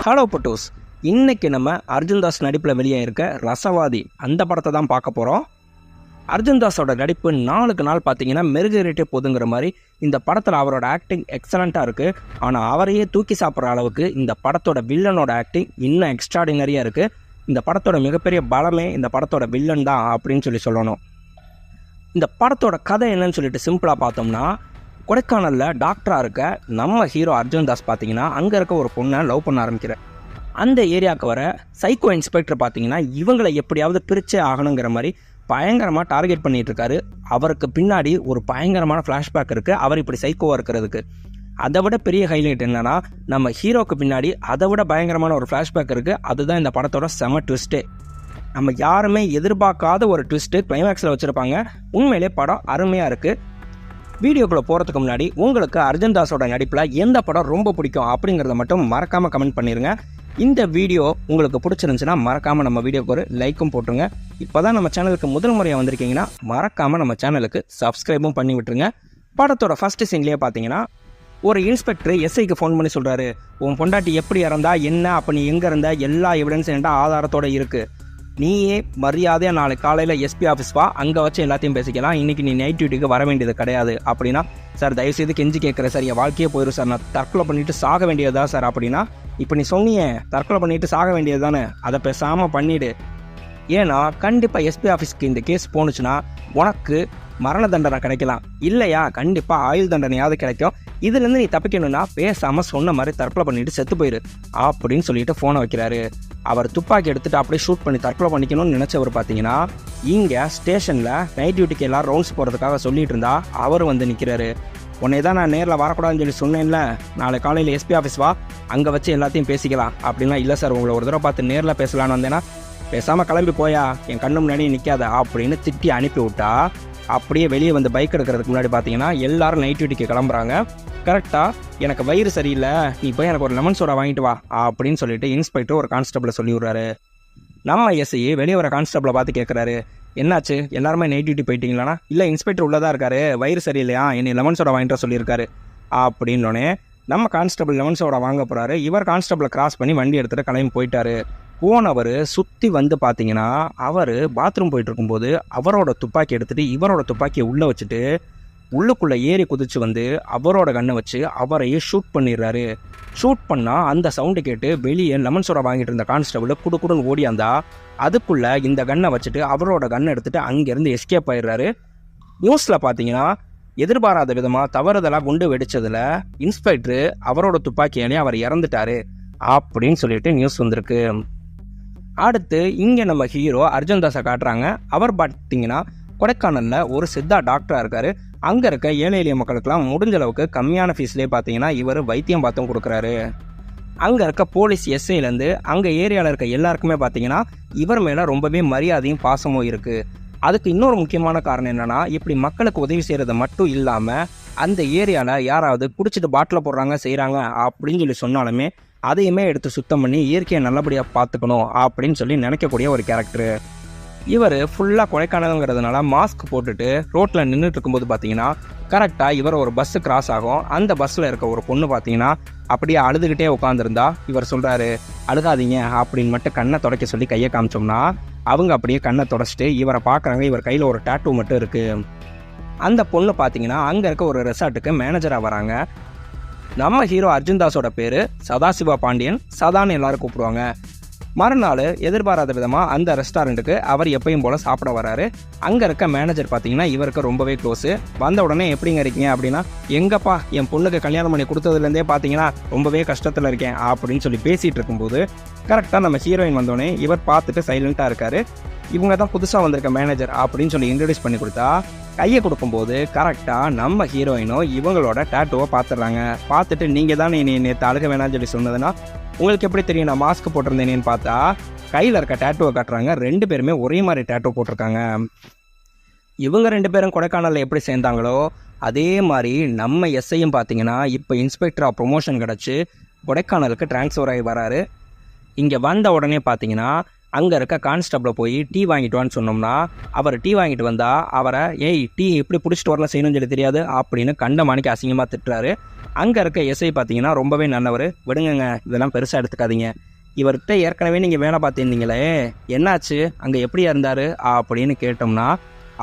Hello பட்டூஸ், இன்னைக்கு நம்ம அர்ஜுன் தாஸ் நடிப்பில் வெளியே இருக்க ரசவாதி அந்த படத்தை தான் பார்க்க போகிறோம். அர்ஜுன் தாஸோட நடிப்பு நாளுக்கு நாள் பார்த்தீங்கன்னா மெருகேறிட்டே போதுங்கிற மாதிரி இந்த படத்தில் அவரோட ஆக்டிங் எக்ஸலண்ட்டாக இருக்குது. ஆனால் அவரையே தூக்கி சாப்பிட்ற அளவுக்கு இந்த படத்தோட வில்லனோட ஆக்டிங் இன்னும் எக்ஸ்ட்ராடினரியாக இருக்குது. இந்த படத்தோட மிகப்பெரிய பலமே இந்த படத்தோட வில்லன் தான் அப்படின்னு சொல்லணும். இந்த படத்தோட கதை என்னன்னு சொல்லிட்டு சிம்பிளாக பார்த்தோம்னா, கொடைக்கானலில் டாக்டராக இருக்க நம்ம ஹீரோ அர்ஜுன் தாஸ் பார்த்தீங்கன்னா அங்கே இருக்க ஒரு பொண்ணை லவ் பண்ண ஆரம்பிக்கிறார். அந்த ஏரியாவுக்கு வர சைக்கோ இன்ஸ்பெக்டர் பார்த்தீங்கன்னா இவங்களை எப்படியாவது பிரிச்சே ஆகணுங்கிற மாதிரி பயங்கரமாக டார்கெட் பண்ணிகிட்டு இருக்காரு. அவருக்கு பின்னாடி ஒரு பயங்கரமான ஃப்ளாஷ்பேக் இருக்குது அவர் இப்படி சைக்கோவாக இருக்கிறதுக்கு. அதை விட பெரிய ஹைலைட் என்னன்னா, நம்ம ஹீரோக்கு பின்னாடி அதை விட பயங்கரமான ஒரு ஃப்ளாஷ்பேக் இருக்குது. அதுதான் இந்த படத்தோட செம ட்விஸ்ட்டே. நம்ம யாருமே எதிர்பார்க்காத ஒரு ட்விஸ்ட்டு கிளைமேக்ஸில் வச்சுருப்பாங்க. உண்மையிலே படம் அருமையாக இருக்குது. வீடியோக்குள்ளே போகிறதுக்கு முன்னாடி உங்களுக்கு அர்ஜுன் தாஸோட நடிப்பில் எந்த படம் ரொம்ப பிடிக்கும் அப்படிங்கிறத மட்டும் மறக்காமல் கமெண்ட் பண்ணிடுங்க. இந்த வீடியோ உங்களுக்கு பிடிச்சிருந்துச்சுன்னா மறக்காமல் நம்ம வீடியோக்கு ஒரு லைக்கும் போட்டுருங்க. இப்போ தான் நம்ம சேனலுக்கு முதல் முறையாக வந்திருக்கீங்கன்னா மறக்காமல் நம்ம சேனலுக்கு சப்ஸ்கிரைபும் பண்ணி விட்டுருங்க. படத்தோட ஃபஸ்ட்டு சீன்லேயே பார்த்தீங்கன்னா ஒரு இன்ஸ்பெக்டர் எஸ்ஐக்கு ஃபோன் பண்ணி சொல்கிறாரு, உன் பொண்டாட்டி எப்படி இறந்தா என்ன, அப்போ நீ எங்கே இருந்த, எல்லா எவிடன்ஸ் என்கிட்ட ஆதாரத்தோடு இருக்குது. நீயே மரியாதையாக நாளைக்கு காலையில் எஸ்பி ஆஃபீஸ் வா, அங்கே வச்சு எல்லாத்தையும் பேசிக்கலாம். இன்றைக்கி நீ நைட் டியூட்டிக்கு வர வேண்டியது கிடையாது அப்படின்னா, சார் தயவுசெய்து கெஞ்சி கேட்குறேன் சார், என் வாழ்க்கையே போயிடும் சார், நான் தற்கொலை பண்ணிவிட்டு சாக வேண்டியதா சார் அப்படின்னா, இப்போ நீ சொன்னியே தற்கொலை பண்ணிவிட்டு சாக வேண்டியது தானே, அதை பேசாமல் பண்ணிவிடு. ஏன்னா கண்டிப்பாக எஸ்பி ஆஃபீஸ்க்கு இந்த கேஸ் போணுச்சுன்னா உனக்கு மரண தண்டனை கிடைக்கலாம், இல்லையா கண்டிப்பாக ஆயுள் தண்டனையாவது கிடைக்கும். இதுலேருந்து நீ தப்பிக்கணும்னா பேசாமல் சொன்ன மாதிரி தற்கொலை பண்ணிட்டு செத்து போயிரு அப்படின்னு சொல்லிட்டு ஃபோனை வைக்கிறாரு. அவர் துப்பாக்கி எடுத்துகிட்டு அப்படியே ஷூட் பண்ணி தற்கொலை பண்ணிக்கணும்னு நினச்சவர் பார்த்தீங்கன்னா இங்கே ஸ்டேஷனில் நைட் டியூட்டிக்கு எல்லாம் ரவுண்ட்ஸ் போகிறதுக்காக சொல்லிட்டு இருந்தா அவர் வந்து நிற்கிறாரு. உன்னை தான் நான் நேரில் வரக்கூடாதுன்னு சொல்லி சொன்னேன்ல, நாளை காலையில் எஸ்பி ஆஃபீஸ் வா, அங்கே வச்சு எல்லாத்தையும் பேசிக்கலாம் அப்படின்னா, இல்லை சார் உங்களை ஒரு தடவை பார்த்து நேரில் பேசலான்னு வந்தேன்னா பேசாமல் கிளம்பி போயா, என் கண்ணு முன்னாடியே நிற்காத அப்படின்னு திட்டி அனுப்பி விட்டா. அப்படியே வெளியே வந்து பைக் எடுக்கிறதுக்கு முன்னாடி பார்த்தீங்கன்னா எல்லாரும் நைட் டியூட்டிக்கு கிளம்புறாங்க. கரெக்டாக எனக்கு வயிறு சரியில்லை, நீ போய் எனக்கு ஒரு லெமன் சோடா வாங்கிட்டு வா அப்படின்னு சொல்லிட்டு இன்ஸ்பெக்டர் ஒரு கான்ஸ்டபிளை சொல்லி விட்றாரு. நம்ம எஸ்ஐ வெளியே வர கான்ஸ்டபிளை பார்த்து கேட்குறாரு, என்னாச்சு எல்லாருமே நைட் டியூட்டி போயிட்டீங்களாண்ணா? இல்லை இன்ஸ்பெக்டர் உள்ளதாக இருக்காரு, வயிறு சரியில்லையா, என்னை லெமன் சோடா வாங்கிட்டு சொல்லியிருக்காரு அப்படின்னோடனே நம்ம கான்ஸ்டபிள் லெமன் சோடா வாங்க போகிறாரு. இவர் கான்ஸ்டபிளை கிராஸ் பண்ணி வண்டி எடுத்துகிட்டு கிளம்பி போயிட்டாரு. போனவர் சுற்றி வந்து பார்த்தீங்கன்னா அவர் பாத்ரூம் போயிட்டு இருக்கும்போது அவரோட துப்பாக்கி எடுத்துகிட்டு இவரோட துப்பாக்கியை உள்ளே வச்சுட்டு உள்ளுக்குள்ளே ஏறி குதிச்சு வந்து அவரோட கண்ணை வச்சு அவரையே ஷூட் பண்ணிடுறாரு. ஷூட் பண்ணால் அந்த சவுண்டு கேட்டு வெளியே லெமன் சோடா வாங்கிட்டு இருந்த கான்ஸ்டபிள் குடுக்குடுன்னு ஓடியாந்தா அதுக்குள்ளே இந்த கண்ணை வச்சுட்டு அவரோட கண்ணை எடுத்துகிட்டு அங்கேருந்து எஸ்கேப் ஆயிடுறாரு. நியூஸில் பார்த்தீங்கன்னா எதிர்பாராத விதமாக தவறுதலாக குண்டு வெடிச்சதில் இன்ஸ்பெக்டர் அவரோட துப்பாக்கியாலே அவர் இறந்துட்டாரு அப்படின்னு சொல்லிட்டு நியூஸ் வந்திருக்கு. அடுத்து இங்கே நம்ம ஹீரோ அர்ஜுன் தாஸை காட்டுறாங்க. அவர் பார்த்தீங்கன்னா கொடைக்கானலில் ஒரு சித்தா டாக்டராக இருக்கார். அங்கே இருக்க ஏழை எளிய மக்களுக்கெல்லாம் முடிஞ்ச அளவுக்கு கம்மியான ஃபீஸ்லேயே பார்த்தீங்கன்னா இவர் வைத்தியம் பார்த்தும் கொடுக்குறாரு. அங்கே இருக்க போலீஸ் எஸ்ஐலேருந்து அங்கே ஏரியாவில் இருக்க எல்லாருக்குமே பார்த்தீங்கன்னா இவர் மேலே ரொம்பவே மரியாதையும் பாசமும் இருக்குது. அதுக்கு இன்னொரு முக்கியமான காரணம் என்னென்னா, இப்படி மக்களுக்கு உதவி செய்கிறது மட்டும் இல்லாமல் அந்த ஏரியாவில் யாராவது குடிச்சிட்டு பாட்டில் போடுறாங்க செய்கிறாங்க அப்படின்னு சொல்லி சொன்னாலுமே அதையுமே எடுத்து சுத்தம் பண்ணி இயற்கையை நல்லபடியாக பார்த்துக்கணும் அப்படின்னு சொல்லி நினைக்கக்கூடிய ஒரு கேரக்டரு. இவர் ஃபுல்லாக கொடைக்கானலுங்கிறதுனால மாஸ்க் போட்டுட்டு ரோட்டில் நின்றுட்டு இருக்கும்போது பார்த்தீங்கன்னா கரெக்டாக இவர் ஒரு பஸ்ஸு கிராஸ் ஆகும். அந்த பஸ்ஸில் இருக்க ஒரு பொண்ணு பார்த்தீங்கன்னா அப்படியே அழுதுகிட்டே உட்காந்துருந்தா இவர் சொல்கிறாரு, அழுகாதீங்க அப்படின்னு மட்டும் கண்ணை துடைக்க சொல்லி கையை காமிச்சோம்னா அவங்க அப்படியே கண்ணை துடைச்சிட்டு இவரை பார்க்குறாங்க. இவர் கையில் ஒரு டேட்டூ மட்டும் இருக்குது. அந்த பொண்ணு பார்த்தீங்கன்னா அங்கே இருக்க ஒரு ரெசார்ட்டுக்கு மேனேஜராக வராங்க. நம்ம ஹீரோ அர்ஜுன் தாஸோட பேர் சதாசிவா பாண்டியன், சதான்னு எல்லாரும் கூப்பிடுவாங்க. மறுநாள் எதிர்பாராத விதமாக அந்த ரெஸ்டாரண்ட்டுக்கு அவர் எப்பயும் போல் சாப்பிட வராரு. அங்கே இருக்க மேனேஜர் பார்த்தீங்கன்னா இவருக்கு ரொம்பவே க்ளோஸு. வந்த உடனே எப்படிங்க இருக்கீங்க அப்படின்னா, எங்கப்பா என் பொண்ணுக்கு கல்யாணம் பண்ணி கொடுத்ததுலேருந்தே பார்த்தீங்கன்னா ரொம்பவே கஷ்டத்தில் இருக்கேன் அப்படின்னு சொல்லி பேசிகிட்டு இருக்கும்போது கரெக்டாக நம்ம ஹீரோயின் வந்தோடனே இவர் பார்த்துட்டு சைலண்ட்டாக இருக்கார். இவங்க தான் புதுசாக வந்திருக்க மேனேஜர் அப்படின்னு சொல்லி இன்ட்ரடியூஸ் பண்ணி கொடுத்தா கையை கொடுக்கும்போது கரெக்டாக நம்ம ஹீரோயினும் இவங்களோட டேட்டூவை பார்த்துடுறாங்க. பார்த்துட்டு நீங்கள் தான் என்னை நேற்று அழுக வேணாம்னு சொல்லி சொன்னதுன்னா உங்களுக்கு எப்படி தெரியும் நான் மாஸ்க் போட்டிருந்தேனேன்னு பார்த்தா கையில் இருக்க டேட்டூவை காட்டுறாங்க. ரெண்டு பேருமே ஒரே மாதிரி டேட்டூ போட்டிருக்காங்க. இவங்க ரெண்டு பேரும் கொடைக்கானலில் எப்படி சேர்ந்தாங்களோ அதே மாதிரி நம்ம எஸ்ஐயும் பார்த்தீங்கன்னா இப்போ இன்ஸ்பெக்டராக ப்ரொமோஷன் கிடச்சி கொடைக்கானலுக்கு ட்ரான்ஸ்ஃபர் ஆகி வராரு. இங்கே வந்த உடனே பார்த்தீங்கன்னா அங்கே இருக்க கான்ஸ்டபிளை போய் டீ வாங்கிட்டு வான்னு சொன்னோம்னா அவர் டீ வாங்கிட்டு வந்தால் அவரை ஏய் டீ எப்படி பிடிச்சிட்டு வரலாம் செய்யணும்னு சொல்லி தெரியாது அப்படின்னு கண்ட மாணிக்கு அசிங்கமாக திட்டுறாரு. அங்கே இருக்க எஸ்ஐ பார்த்தீங்கன்னா ரொம்பவே நல்லவர். விடுங்கங்க, இதெல்லாம் பெருசாக எடுத்துக்காதீங்க. இவர்கிட்ட ஏற்கனவே நீங்கள் வேலை பார்த்துருந்தீங்களே, என்னாச்சு, அங்கே எப்படியா இருந்தார் அப்படின்னு கேட்டோம்னா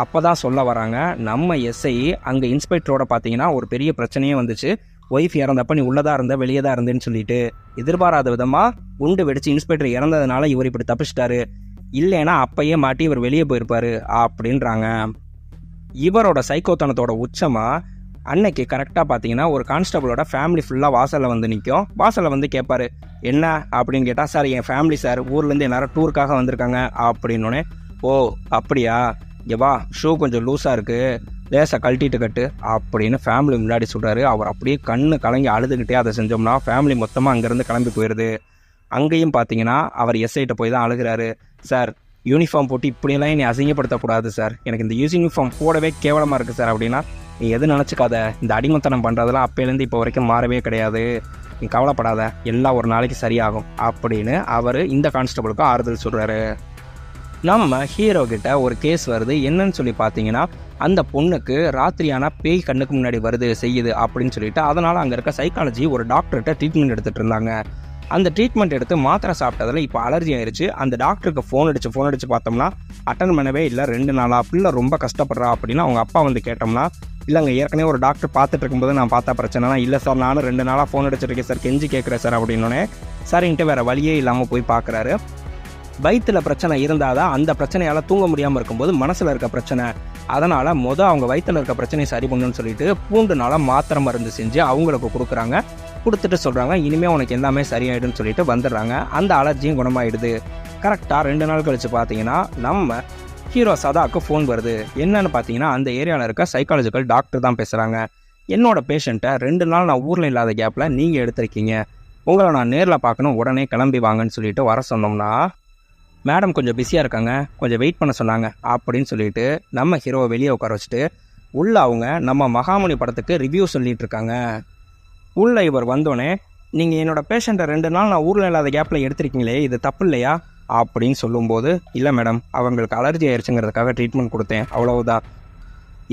அப்போ தான் சொல்ல வராங்க, நம்ம எஸ்ஐ அங்கே இன்ஸ்பெக்டரோட பார்த்தீங்கன்னா ஒரு பெரிய பிரச்சனையே வந்துச்சு. ஒய்ஃப் இறந்தப்ப நீ உள்ளதாக இருந்த வெளியே தான் இருந்தேன்னு சொல்லிட்டு எதிர்பாராத விதமாக குண்டு வெடிச்சு இன்ஸ்பெக்டர் இறந்ததுனால இவர் இப்படி தப்பிச்சிட்டாரு, இல்லைன்னா அப்பயே மாட்டி இவர் வெளியே போயிருப்பாரு அப்படின்றாங்க. இவரோட சைக்கோத்தனத்தோட உச்சமாக அன்னைக்கு கரெக்டாக பார்த்தீங்கன்னா ஒரு கான்ஸ்டபிளோட ஃபேமிலி ஃபுல்லாக வாசலில் வந்து நிற்கும். வாசலில் வந்து கேட்பாரு, என்ன அப்படின்னு கேட்டால், சார் என் ஃபேமிலி சார் ஊர்லேருந்து எல்லாரும் டூருக்காக வந்திருக்காங்க அப்படின்னோடனே, ஓ அப்படியா, இங்கே வா, ஷூ கொஞ்சம் லூஸாக இருக்குது, லேசாக கழட்டிட்டு கட்டு அப்படின்னு ஃபேமிலி முன்னாடி சொல்கிறாரு. அவர் அப்படியே கண்ணு கலங்கி அழுதுகிட்டே அதை செஞ்சோம்னா ஃபேமிலி மொத்தமாக அங்கேருந்து கிளம்பி போயிடுது. அங்கேயும் பார்த்தீங்கன்னா அவர் எஸ்ஐட்ட போய் தான் அழுகிறாரு. சார் யூனிஃபார்ம் போட்டு இப்படியெல்லாம் என்னை அசிங்கப்படுத்தக்கூடாது சார், எனக்கு இந்த யூனிஃபார்ம் போடவே கேவலமாக இருக்குது சார் அப்படின்னா, நீ எது நினச்சிக்காத, இந்த அடிமத்தனம் பண்ணுறதெல்லாம் அப்போலேருந்து இப்போ வரைக்கும் மாறவே கிடையாது, நீ கவலைப்படாத, எல்லாம் ஒரு நாளைக்கு சரியாகும் அப்படின்னு அவர் இந்த கான்ஸ்டபிளுக்கு ஆறுதல் சொல்கிறாரு. நம்ம ஹீரோ கிட்ட ஒரு கேஸ் வருது. என்னன்னு சொல்லி பார்த்தீங்கன்னா, அந்த பொண்ணுக்கு ராத்திரியான பேய் கண்ணுக்கு முன்னாடி வருது செய்யுது அப்படின்னு சொல்லிட்டு, அதனால் அங்கே இருக்க சைக்காலஜி ஒரு டாக்டர்கிட்ட ட்ரீட்மெண்ட் எடுத்துகிட்டு இருந்தாங்க. அந்த ட்ரீட்மெண்ட் எடுத்து மாத்திரை சாப்பிட்டதில் இப்போ அலர்ஜி ஆயிடுச்சு. அந்த டாக்டருக்கு ஃபோன் அடித்து பார்த்தோம்னா அட்டன் பண்ணவே இல்லை. 2 நாளாக பிள்ளை ரொம்ப கஷ்டப்படுறா அப்படின்னு அவங்க அப்பா வந்து கேட்டோம்னா, இல்லைங்க, ஏற்கனவே ஒரு டாக்டர் பார்த்துட்டு இருக்கும்போது நான் பார்த்தா பிரச்சனைனா, இல்லை சார் நானும் 2 நாளாக ஃபோன் அடிச்சிருக்கேன் சார், கெஞ்சி கேட்குறேன் சார் அப்படின்னோடனே சரின்ட்டு வேறு வழியே இல்லாமல் போய் பார்க்குறாரு. வயிற்றில் பிரச்சனை இருந்தால் தான் அந்த பிரச்சனையால் தூங்க முடியாமல் இருக்கும்போது மனசில் இருக்க பிரச்சனை, அதனால் அவங்க வயிற்றில் இருக்க பிரச்சனையை சரி பண்ணணும்னு சொல்லிட்டு பூண்டுனால மாத்திரை மருந்து செஞ்சு அவங்களுக்கு கொடுக்குறாங்க. கொடுத்துட்டு சொல்கிறாங்க, இனிமேல் உனக்கு எல்லாமே சரியாயிடுன்னு சொல்லிட்டு வந்துடுறாங்க. அந்த அலர்ஜியும் குணமாயிடுது. கரெக்டாக 2 நாள் கழித்து பார்த்தீங்கன்னா நம்ம ஹீரோ சதாவுக்கு ஃபோன் வருது. என்னன்னு பார்த்தீங்கன்னா, அந்த ஏரியாவில் இருக்க சைக்காலஜிக்கல் டாக்டர் தான் பேசுகிறாங்க. என்னோட பேஷண்ட்டை 2 நாள் நான் ஊரில் இல்லாத கேப்பில் நீங்கள் எடுத்திருக்கீங்க, உங்களை நான் நேரில் பார்க்கணும், உடனே கிளம்பி வாங்கன்னு சொல்லிட்டு வர சொன்னோம்னா, மேடம் கொஞ்சம் பிஸியாக இருக்காங்க, கொஞ்சம் வெயிட் பண்ண சொன்னாங்க அப்படின்னு சொல்லிட்டு நம்ம ஹீரோவை வெளியே உட்கார வச்சுட்டு உள்ள அவங்க நம்ம மகாமுனி படத்துக்கு ரிவ்யூ சொல்லிட்டு இருக்காங்க. உள்ள இவர் வந்தோடனே, நீங்கள் என்னோட பேஷண்ட்டை 2 நாள் நான் ஊரில் இல்லாத கேப்பில் எடுத்திருக்கீங்களே, இது தப்பு இல்லையா அப்படின்னு சொல்லும்போது, இல்லை மேடம், அவங்களுக்கு அலர்ஜி ஆயிடுச்சுங்கிறதுக்காக ட்ரீட்மெண்ட் கொடுத்தேன், அவ்வளவுதான்,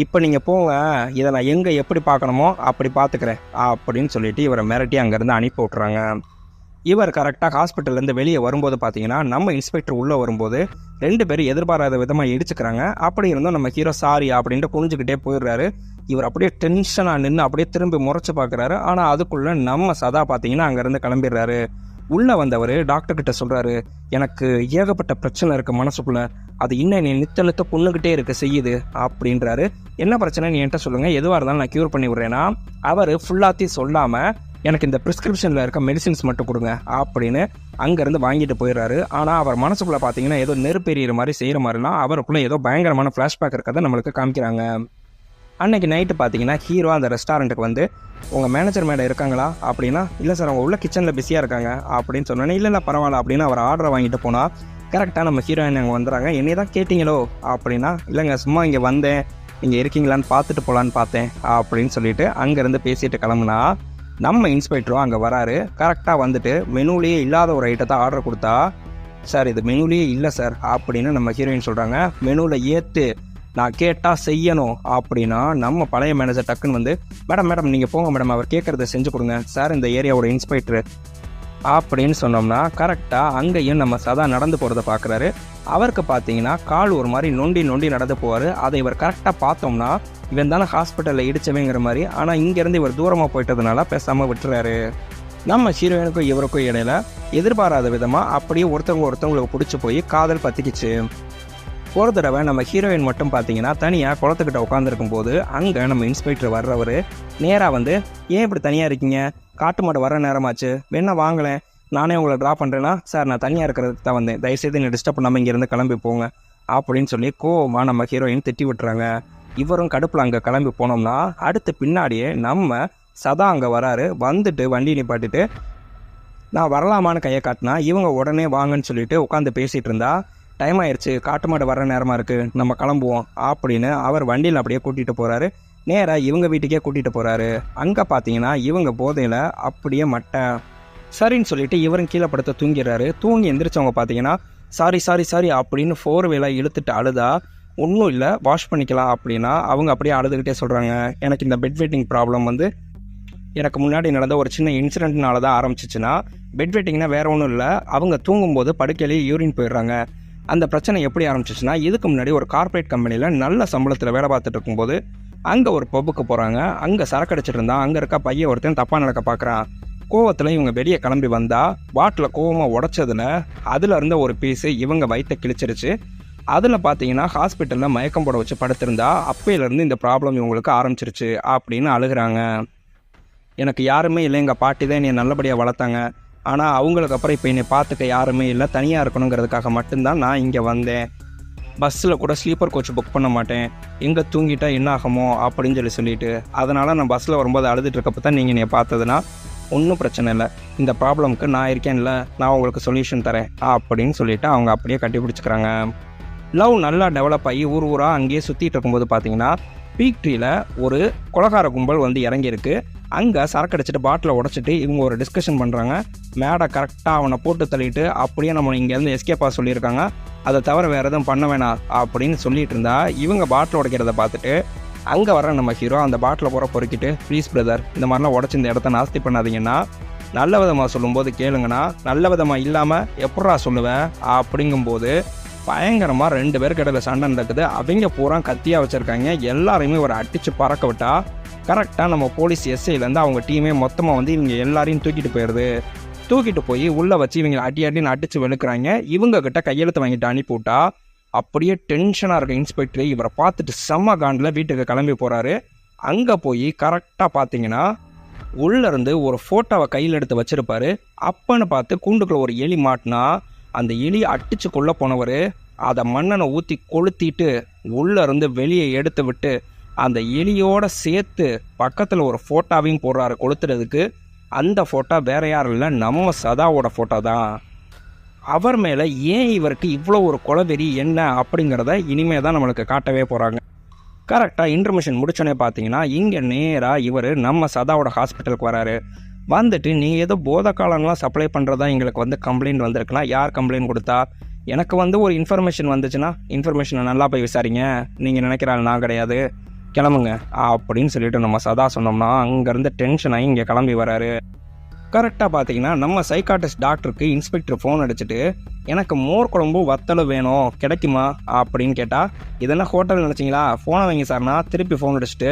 இப்போ நீங்கள் போங்க, இதை நான் எங்கே எப்படி பார்க்கணுமோ அப்படி பார்த்துக்கிறேன் அப்படின்னு சொல்லிட்டு இவரை மிரட்டி அங்கேருந்து அனுப்பி விட்றாங்க. இவர் கரெக்டாக ஹாஸ்பிட்டல்லேருந்து வெளியே வரும்போது பார்த்தீங்கன்னா, நம்ம இன்ஸ்பெக்டர் உள்ளே வரும்போது 2 பேரும் எதிர்பாராத விதமாக இடிச்சுக்கிறாங்க. அப்படி இருந்தும் நம்ம ஹீரோ சாரி அப்படின்ட்டு குனிஞ்சுக்கிட்டே போயிடுறாரு. இவர் அப்படியே டென்ஷனாக நின்று அப்படியே திரும்பி முறைச்சி பார்க்குறாரு. ஆனால் அதுக்குள்ளே நம்ம சதா பார்த்தீங்கன்னா அங்கேருந்து கிளம்பிடுறாரு. உள்ளே வந்தவர் டாக்டர்கிட்ட சொல்கிறாரு, எனக்கு ஏகப்பட்ட பிரச்சனை இருக்குது மனசுக்குள்ளே, அது இன்னும் நீ நித்த பொண்ணுக்கிட்டே இருக்க செய்யுது அப்படின்றாரு. என்ன பிரச்சனைன்னு என்கிட்ட சொல்லுங்கள், எதுவாக இருந்தாலும் நான் க்யூர் பண்ணி விட்றேன்னா, அவர் ஃபுல்லாத்தையும் சொல்லாமல் எனக்கு இந்த ப்ரிஸ்கிரிப்ஷனில் இருக்க மெடிசின்ஸ் மட்டும் கொடுங்க அப்படின்னு அங்கேருந்து வாங்கிட்டு போயிடுறாரு. ஆனால் அவர் மனசுக்குள்ளே பார்த்தீங்கன்னா ஏதோ நெருப்பெறிகிற மாதிரி செய்கிற மாதிரிலாம் அவருக்குள்ளே ஏதோ பயங்கரமான ஃப்ளாஷ்பேக் இருக்கிறத நம்மளுக்கு காமிக்கிறாங்க. அன்னைக்கு நைட்டு பார்த்தீங்கன்னா ஹீரோ அந்த ரெஸ்டாரண்ட்டுக்கு வந்து, உங்கள் மேனேஜர் மேடம் இருக்காங்களா அப்படின்னா, இல்லை சார் அவங்க உள்ள கிச்சனில் பிஸியாக இருக்காங்க அப்படின்னு சொன்னோன்னே, இல்லை பரவாயில்ல அப்படின்னு அவர் ஆர்டரை வாங்கிட்டு போனால் கரெக்டாக நம்ம ஹீரோயின் அங்கே வந்துடுறாங்க. என்னை தான் கேட்டிங்களோ அப்படின்னா, இல்லைங்க சும்மா இங்கே வந்தேன், இங்கே இருக்கீங்களான்னு பார்த்துட்டு போகலான்னு பார்த்தேன் அப்படின்னு சொல்லிட்டு அங்கேருந்து பேசிட்டு கிளம்புனா, நம்ம இன்ஸ்பெக்டரும் அங்கே வராரு. கரெக்டாக வந்துட்டு மெனுலேயே இல்லாத ஒரு ஐட்டத்தை ஆர்டர் கொடுத்தா, சார் இது மெனுலேயே இல்லை சார் அப்படின்னு நம்ம ஹீரோயின் சொல்கிறாங்க. மெனுவில் ஏற்று நான் கேட்டால் செய்யணும் அப்படின்னா நம்ம பழைய மேனேஜர் டக்குன்னு வந்து, மேடம் நீங்கள் போங்க மேடம், அவர் கேட்குறத செஞ்சு கொடுங்க சார், இந்த ஏரியாவோட இன்ஸ்பெக்டர் அப்படின்னு சொன்னோம்னா, கரெக்டாக அங்கேயும் நம்ம சதா நடந்து போகிறத பார்க்குறாரு. அவருக்கு பார்த்தீங்கன்னா கால் ஒரு மாதிரி நொண்டி நடந்து போவார். அதை இவர் கரெக்டாக பார்த்தோம்னா, இவன் தானே ஹாஸ்பிட்டலில் இடிச்சவேங்கிற மாதிரி. ஆனால் இங்கேருந்து இவர் தூரமாக போயிட்டதுனால பேசாமல் விட்டுறாரு. நம்ம ஹீரோயினுக்கும் இவருக்கும் இடையில எதிர்பாராத விதமாக அப்படியே ஒருத்தவங்களுக்கு பிடிச்சி போய் காதல் பற்றிக்கிச்சு. ஒரு தடவை நம்ம ஹீரோயின் மட்டும் பார்த்தீங்கன்னா தனியாக குளத்துக்கிட்ட உட்காந்துருக்கும் போது அங்கே நம்ம இன்ஸ்பெக்டர் வர்றவர் நேராக வந்து, ஏன் இப்படி தனியாக இருக்கீங்க, காட்டு மாடு வர நேரமாச்சு, வேணா வாங்கலேன், நானே உங்களை ட்ராப் பண்ணுறேன்னா, சார் நான் தனியாக இருக்கிறதுக்கு தான் வந்தேன், தயவுசெய்து என்னை டிஸ்டர்ப் பண்ணாமல் இங்கேருந்து கிளம்பி போங்க அப்படின்னு சொல்லி கோவமாக நம்ம ஹீரோயின் திட்டி விட்டுறாங்க. இவரும் கடுப்பில் அங்கே கிளம்பி போனோம்னா, அடுத்து பின்னாடியே நம்ம சதா அங்கே வராரு. வந்துட்டு வண்டி நிப்பாட்டிட்டு நான் வரலாமான்னு கையை காட்டினா, இவங்க உடனே வாங்கன்னு சொல்லிட்டு உட்காந்து பேசிகிட்டு இருந்தா, டைம் ஆயிடுச்சு, காட்டு மாடு வர நேரமாக இருக்குது, நம்ம கிளம்புவோம் அப்படின்னு அவர் வண்டியில் அப்படியே கூட்டிகிட்டு போகிறாரு. நேராக இவங்க வீட்டுக்கே கூட்டிகிட்டு போகிறாரு. அங்கே பார்த்தீங்கன்னா இவங்க போதையில் அப்படியே மட்டை. சரின்னு சொல்லிட்டு இவரும் கீழே படுத்த தூங்கிடுறாரு. தூங்கி எந்திரிச்சவங்க பார்த்தீங்கன்னா சாரி சாரி சாரி அப்படின்னு ஃபோர்வேல இழுத்துட்டு அழுதா, ஒன்றும் இல்லை வாஷ் பண்ணிக்கலாம் அப்படின்னா அவங்க அப்படியே அழுதுகிட்டே சொல்கிறாங்க, எனக்கு இந்த பெட் வெயிட்டிங் ப்ராப்ளம் வந்து எனக்கு முன்னாடி நடந்த ஒரு சின்ன இன்சிடென்ட்னால தான் ஆரம்பிச்சிச்சுன்னா, பெட் வெயிட்டிங்னா வேறு ஒன்றும் இல்லை, அவங்க தூங்கும்போது படுக்கையிலேயே யூரின் போயிடுறாங்க. அந்த பிரச்சனை எப்படி ஆரம்பிச்சிச்சுன்னா, இதுக்கு முன்னாடி ஒரு கார்ப்பரேட் கம்பெனியில் நல்ல சம்பளத்தில் வேலை பார்த்துட்டு இருக்கும்போது அங்கே ஒரு பப்புக்கு போகிறாங்க. அங்கே சரக்கு அடிச்சிட்டு இருந்தான். அங்கே இருக்க பையன் ஒருத்தன் தப்பாக நடக்க பார்க்குறான். கோவத்தில் இவங்க வெளியே கிளம்பி வந்தால் பாட்டில் கோவமாக உடச்சதில் அதில் இருந்த ஒரு பீஸு இவங்க வயிற்றை கிழிச்சிருச்சு. அதில் பார்த்தீங்கன்னா ஹாஸ்பிட்டலில் மயக்கம் போட வச்சு படுத்திருந்தா அப்பையிலேருந்து இந்த ப்ராப்ளம் இவங்களுக்கு ஆரம்பிச்சிருச்சு அப்படின்னு அழுகிறாங்க. எனக்கு யாருமே இல்லை, எங்கள் பாட்டி தான் என்னை நல்லபடியாக வளர்த்தாங்க. ஆனால் அவங்களுக்கு அப்புறம் இப்போ என்னை பார்த்துக்க யாருமே இல்லை, தனியாக இருக்கணுங்கிறதுக்காக மட்டும்தான் நான் இங்கே வந்தேன். பஸ்ஸில் கூட ஸ்லீப்பர் கோச் புக் பண்ண மாட்டேன், எங்கே தூங்கிட்டா என்ன ஆகுமோ அப்படின்னு சொல்லிட்டு அதனால் நான் பஸ்ஸில் வரும்போது அழுதுட்டு இருக்கப்போ தான் நீங்கள் என்னை பார்த்ததுன்னா ஒன்றும் பிரச்சனை இல்லை, இந்த ப்ராப்ளம்க்கு நான் இருக்கேன்ல, நான் உங்களுக்கு சொல்யூஷன் தரேன் அப்படின்னு சொல்லிவிட்டு அவங்க அப்படியே கட்டி பிடிச்சிக்கிறாங்க. லவ் நல்லா டெவலப் ஆகி ஊர் ஊராக அங்கேயே சுற்றிட்டு இருக்கும்போது பார்த்தீங்கன்னா பீக் ட்ரீயில் ஒரு கொலகார கும்பல் வந்து இறங்கியிருக்கு. அங்கே சரக்கு அடிச்சுட்டு பாட்டிலை உடச்சிட்டு இவங்க ஒரு டிஸ்கஷன் பண்ணுறாங்க. மேடை கரெக்டாக அவனை போட்டு தள்ளிட்டு அப்படியே நம்ம இங்கேருந்து எஸ்கேப்பாக சொல்லியிருக்காங்க, அதை தவிர வேறு எதுவும் பண்ண வேணாம் அப்படின்னு சொல்லிட்டு இருந்தா இவங்க பாட்டில் உடைக்கிறத பார்த்துட்டு அங்கே வர நம்ம ஹீரோ அந்த பாட்டிலை பூரா பொறுக்கிட்டு, ப்ளீஸ் பிரதர் இந்த மாதிரிலாம் உடச்சி இந்த இடத்த நாஸ்தி பண்ணாதீங்கன்னா, நல்ல விதமாக சொல்லும்போது கேளுங்கண்ணா, நல்ல விதமாக இல்லாமல் எப்படா சொல்லுவேன் அப்படிங்கும்போது பயங்கரமாக 2 பேருக்கு இடையில சண்டை நடக்குது. அவங்க பூரா கத்தியாக வச்சுருக்காங்க. எல்லாரையுமே ஒரு அடித்து பறக்க விட்டா கரெக்டாக நம்ம போலீஸ் எஸ்ஐலேருந்து அவங்க டீமே மொத்தமாக வந்து இவங்க எல்லாரையும் தூக்கிட்டு போயிடுது. தூக்கிட்டு போய் உள்ளே வச்சு இவங்க அடின்னு அடித்து வெளுக்கிறாங்க. இவங்கக்கிட்ட கையெழுத்து வாங்கிட்டு அனுப்பிவிட்டா அப்படியே டென்ஷனாக இருக்க இன்ஸ்பெக்டர் இவரை பார்த்துட்டு செம்ம காண்டில் வீட்டுக்கு கிளம்பி போகிறாரு. அங்கே போய் கரெக்டாக பார்த்தீங்கன்னா உள்ளேருந்து ஒரு ஃபோட்டோவை கையில் எடுத்து வச்சுருப்பாரு. அப்பன்னு பார்த்து கூண்டுக்குள்ள ஒரு எலி மாட்டினா அந்த எலியை அடித்து கொள்ள போனவர் அதை மண்ணனை ஊற்றி கொளுத்திட்டு உள்ளேருந்து வெளியே எடுத்து விட்டு அந்த எலியோட சேர்த்து பக்கத்தில் ஒரு ஃபோட்டோவையும் போடுறாரு கொளுத்துறதுக்கு. அந்த ஃபோட்டோ வேற யாரும் இல்லை, நம்ம சதாவோட ஃபோட்டோ தான். அவர் மேலே ஏன் இவருக்கு இவ்வளோ ஒரு கொலவெறி என்ன அப்படிங்கிறத இனிமே தான் நம்மளுக்கு காட்டவே போகிறாங்க. கரெக்டாக இன்டர்மிஷன் முடிச்சோன்னே பார்த்தீங்கன்னா இங்கே நேராக இவர் நம்ம சதாவோட ஹாஸ்பிட்டலுக்கு வராரு. வந்துட்டு நீங்கள் ஏதோ போதை காலம்லாம் சப்ளை பண்ணுறதா எங்களுக்கு வந்து கம்ப்ளைண்ட் வந்திருக்கலாம், யார் கம்ப்ளைண்ட் கொடுத்தா, எனக்கு வந்து ஒரு இன்ஃபர்மேஷன் வந்துச்சுன்னா இன்ஃபர்மேஷனை நல்லா போய் விசாரிங்க, நீங்கள் நினைக்கிறாள் நான் கிடையாது, கிளம்புங்க அப்படின்னு சொல்லிட்டு நம்ம சதா சொன்னோம்னா அங்கேருந்து டென்ஷன் ஆகி இங்கே கிளம்பி வராரு. கரெக்டாக பார்த்தீங்கன்னா நம்ம சைக்காட்டிஸ்ட் டாக்டருக்கு இன்ஸ்பெக்டர் ஃபோன் அடிச்சுட்டு, எனக்கு மோர் குழம்பு வத்தலும் வேணும் கிடைக்குமா அப்படின்னு கேட்டால், இதெல்லாம் ஹோட்டல் நினச்சிங்களா, ஃபோனை வைங்க சார்னா திருப்பி ஃபோன் அடிச்சுட்டு,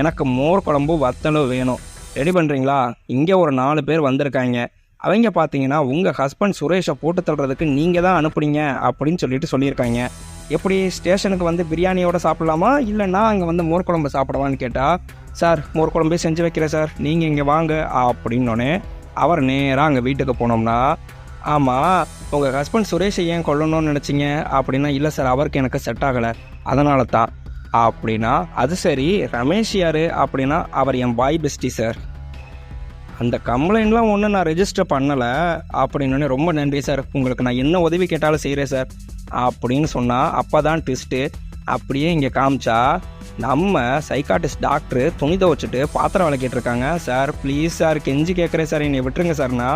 எனக்கு மோர் குழம்பு வத்தலும் வேணும் ரெடி பண்ணுறீங்களா, இங்கே ஒரு 4 பேர் வந்திருக்காங்க, அவங்க பார்த்தீங்கன்னா உங்கள் ஹஸ்பண்ட் சுரேஷை போட்டு தள்ளுறதுக்கு நீங்கள் தான் அனுப்புறீங்க அப்படின்னு சொல்லியிருக்காங்க, எப்படி ஸ்டேஷனுக்கு வந்து பிரியாணியோட சாப்பிட்லாமா இல்லைன்னா அங்கே வந்து மோர் குழம்பு சாப்பிடவான்னு கேட்டால், சார் மோர் குழம்பே செஞ்சு வைக்கிறேன் சார், நீங்கள் இங்கே வாங்க அப்படின்னோடனே அவர் நேராக அங்கே வீட்டுக்கு போனோம்னா, ஆமாம் உங்கள் ஹஸ்பண்ட் சுரேஷை ஏன் கொல்லணும்னு நினச்சிங்க அப்படின்னா, இல்லை சார் அவருக்கு எனக்கு செட் ஆகலை அதனால தான் அப்படின்னா, அது சரி ரமேஷ் யார் அப்படின்னா, அவர் என் பாய் பெஸ்டி சார், அந்த கம்ப்ளைண்ட்லாம் ஒன்றும் நான் ரெஜிஸ்டர் பண்ணலை அப்படின்னோடனே, ரொம்ப நன்றி சார், உங்களுக்கு நான் என்ன உதவி கேட்டாலும் செய்கிறேன் சார் அப்படின்னு சொன்னால் அப்போ தான் ட்விஸ்ட்டு. அப்படியே இங்கே காமிச்சா நம்ம சைக்காட்டிஸ்ட் டாக்டரு துணி துவச்சிட்டு பாத்திரம் விளக்கிட்டு இருக்காங்க. சார் ப்ளீஸ் சார் கெஞ்சி கேட்குறேன் சார் என்னை விட்டுருங்க சார்னா,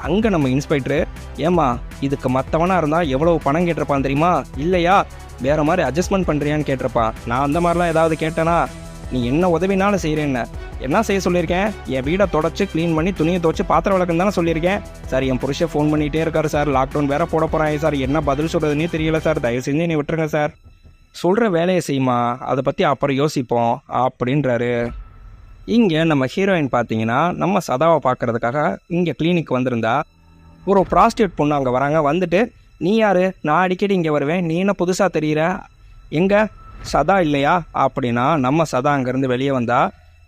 அங்கே நம்ம இன்ஸ்பெக்டரு, ஏம்மா இதுக்கு மற்றவனாக இருந்தால் எவ்வளோ பணம் கேட்டிருப்பான் தெரியுமா, இல்லையா வேறு மாதிரி அட்ஜஸ்ட்மெண்ட் பண்ணுறியான்னு கேட்டிருப்பான், நான் அந்த மாதிரிலாம் ஏதாவது கேட்டேனா, நீ என்ன உதவினாலும் செய்கிறேன்னு என்ன செய்ய சொல்லியிருக்கேன், என் வீடை தொடச்சி க்ளீன் பண்ணி துணியை துவச்சி பாத்திரம் விளக்குன்னு தானே சொல்லியிருக்கேன். சார் என் புருஷன் ஃபோன் பண்ணிகிட்டே இருக்காரு சார், லாக்டவுன் வேறு போட போகிறாங்க சார், என்ன பதில் சொல்கிறதுனே தெரியல சார், தயவு செஞ்சு நீ விட்டுருங்க சார், சொல்கிற வேலையை செய்யுமா, அதை பற்றி அப்புறம் யோசிப்போம் அப்படின்றாரு. இங்கே நம்ம ஹீரோயின் பார்த்தீங்கன்னா நம்ம சதாவை பார்க்குறதுக்காக இங்கே கிளினிக் வந்திருந்தா ஒரு ப்ராஸ்டியூட் பொண்ணு அங்கே வராங்க. வந்துட்டு, நீ யார், நான் அடிக்கடி இங்கே வருவேன், நீ என்ன புதுசாக தெரிகிற, எங்கே சதா இல்லையா அப்படின்னா, நம்ம சதா அங்கேருந்து வெளியே வந்தா,